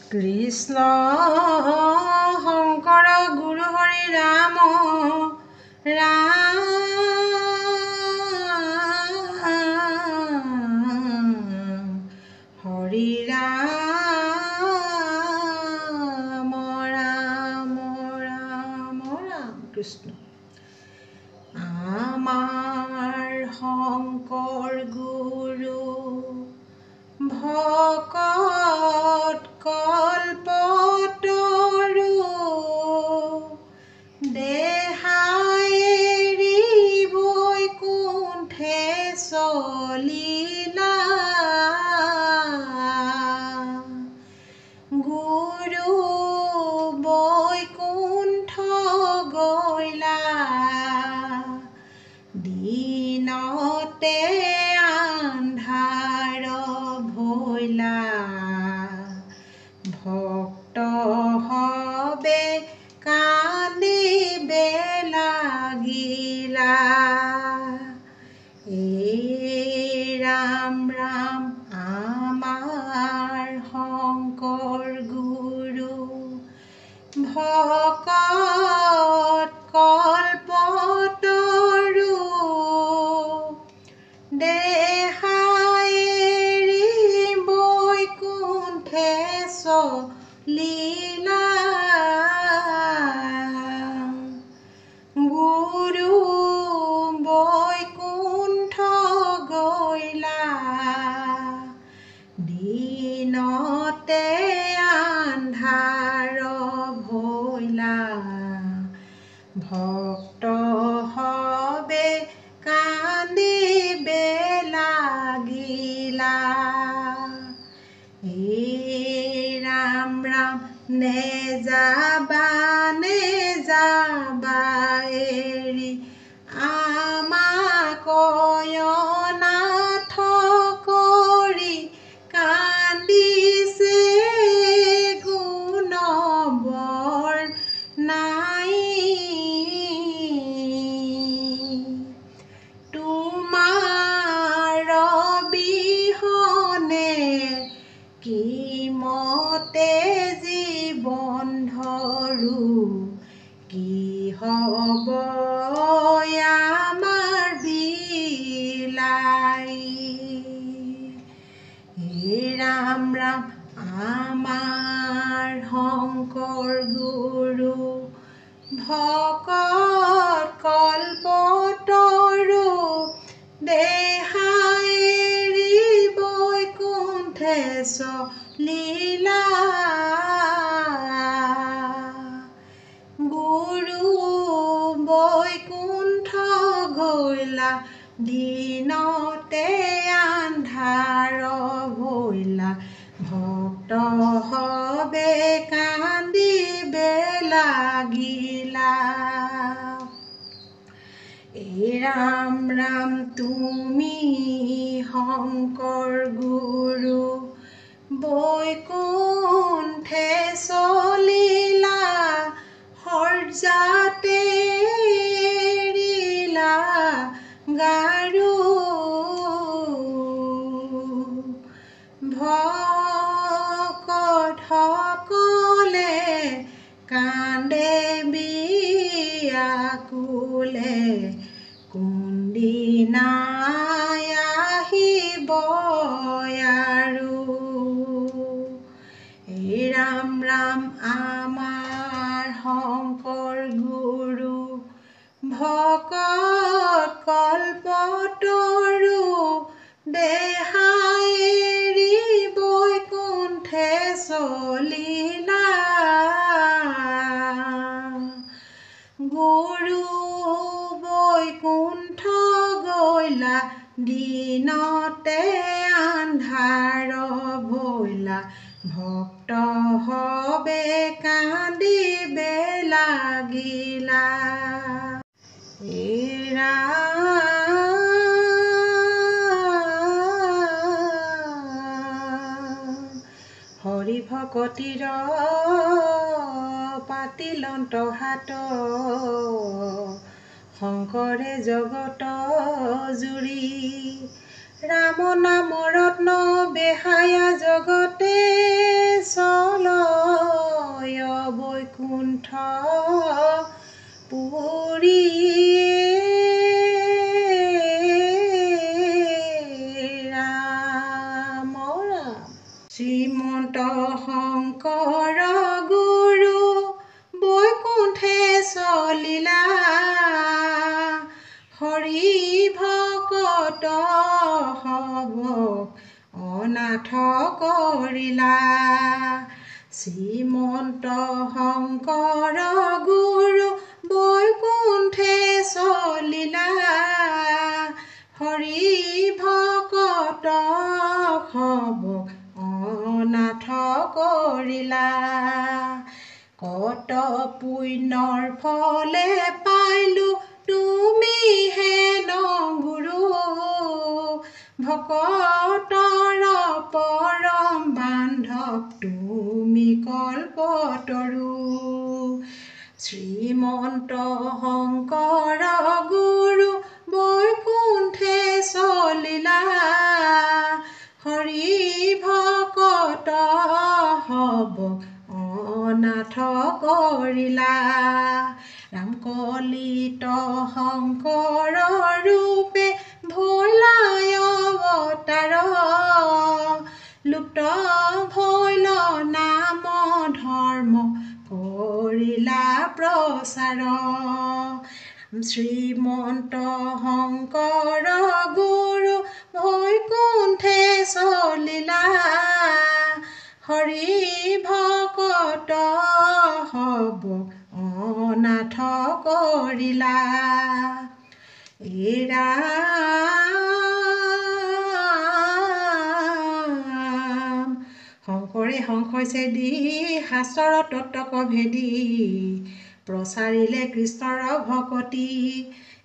কৃষ্ণ শংকৰ গুৰু হৰি ৰাম হৰি ৰাম ৰাম ৰাম ৰাম কৃষ্ণ। আমাৰ শংকৰ গুৰু ভকত কল্পতৰু দেহাই এৰি বৈকুণ্ঠে চলিলা গুৰু বৈকুণ্ঠ গৈলা দিনতে আন্ধাৰ ভৈলা ভক্ত হবে কান্দিবে লাগিলা এই ৰাম ৰাম আমাৰ শংকৰ গুৰু ভকত কল্পতৰু দেহাই এৰি বৈকুণ্ঠে চলিলা গুৰু বৈকুণ্ঠ গৈলা দিনতে আন্ধাৰ ভৈলা ভক্ত হবে কান্দিবে লাগিলা এই ৰাম ৰাম নেযাবা এৰি আমাক অনাথ কৰি কান্দিছে গুণবৰ নাই তোমাৰ বিহনে কি মতে জীৱন ধৰো কি হ'ব আমাৰ বিলাই হে ৰাম ৰাম আমাৰ শংকৰ গুৰু ভকত কল্পতৰু দেহাই এৰি বৈকুণ্ঠে চলিলা গুৰু বৈকুণ্ঠ গৈলা দিনতে আন্ধাৰ ভৈলা ভক্ত হবে কান্দিবে লাগিলা এই ৰাম ৰাম তুমি শংকৰ গুৰু বৈকুণ্ঠে চলিলা হৰ্যাতে এৰিলা গাৰু ভকত সকলে কান্দে বিয়াকুলে কোনদিনাই আহিব আৰু এই ৰাম ৰাম আমাৰ শংকৰ গুৰু ভকত কল্পতৰু দেহাই এৰি বৈকুণ্ঠে চলিলা গুৰু বৈকুণ্ঠ গৈলা দিনতে আন্ধাৰ ভৈলা ভক্ত হবে কান্দিবে লাগিলা এই হৰি ভকতিৰ পাতিলন্ত হাত শংকৰে জগত জুৰি ৰাম নাম ৰত্ন বেহায়া জগতে চল শ্ৰীমন্ত শংকৰ গুৰু বৈকুণ্ঠে চলিলা হৰি ভকত সবক অনাথ কৰিলা শ্ৰীমন্ত শংকৰ গুৰু বৈকুণ্ঠে চলিলা হৰি ভকত সবক অনাথ কৰিলা কত পুণ্যৰ ফলে পাইলো তুমি হেন গুৰু ভকতৰ পৰম বান্ধৱ তুমি কল্পতৰু শ্ৰীমন্ত শংকৰ গুৰু বৈকুণ্ঠে চলিলা হৰি ভকত সবক অনাথ কৰিলা ৰামকলিত শংকৰ ৰূপে ভৈলাই অৱতাৰ লুপ্ত ভৈল নাম ধৰ্ম কৰিলা প্ৰচাৰ শ্ৰীমন্ত শংকৰ গুৰু বৈকুণ্ঠে চলিলা হৰি ভকত সবক অনাথ কৰিলা শংকৰে সংশয় দি শাস্ত্ৰৰ তত্ত্বক ভেদি প্ৰচাৰিলে কৃষ্ণৰ ভকতি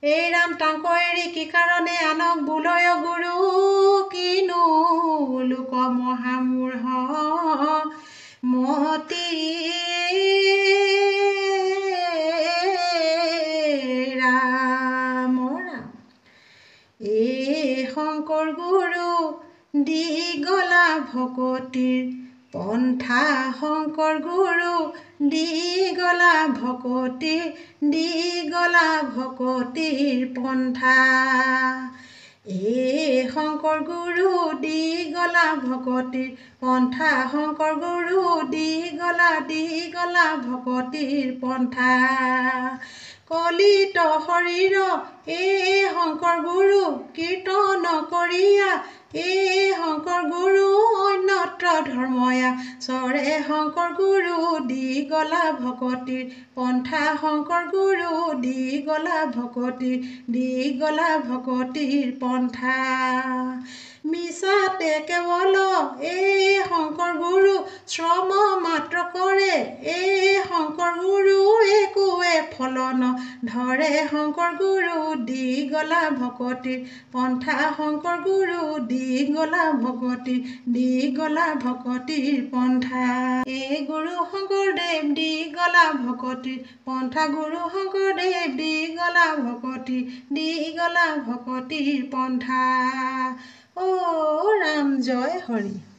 এই ৰাম তাংক এৰি কি কাৰণে আনক বোলয় গুৰু কিনো লোক মহামূঢ় মতি ৰাম এই শংকৰ গুৰু দি গলা ভকতিৰ পন্থা শংকৰ গুৰু দি গলা ভকতিৰ পন্থা এই শংকৰ গুৰু দি গলা ভকতিৰ পন্থা শংকৰ গুৰু দি গলা ভকতিৰ পন্থা কলিত শৰীৰ এই শংকৰ গুৰু কীৰ্তন কৰিয়া এই শংকৰ গুৰু অন্যত্ৰ ধৰ্ময়া চৰে শংকৰ গুৰু দি গলা ভকতিৰ পন্থা শংকৰ গুৰু দি গলা ভকতিৰ পন্থা মিছাতে কেৱল এই শংকৰ গুৰু শ্ৰম মাত্ৰ কৰে এই শংকৰ গুৰু একোৱে ফলন ধৰে শংকৰ গুৰু দি গলা ভকতিৰ পন্থা শংকৰ গুৰু দি গলা ভকতিৰ পন্থা এই গুৰু শংকৰদেৱ দি গলা ভকতিৰ পন্থা গুৰু শংকৰদেৱ দি গলা ভকতিৰ পন্থা অ ৰাম জয় হৰি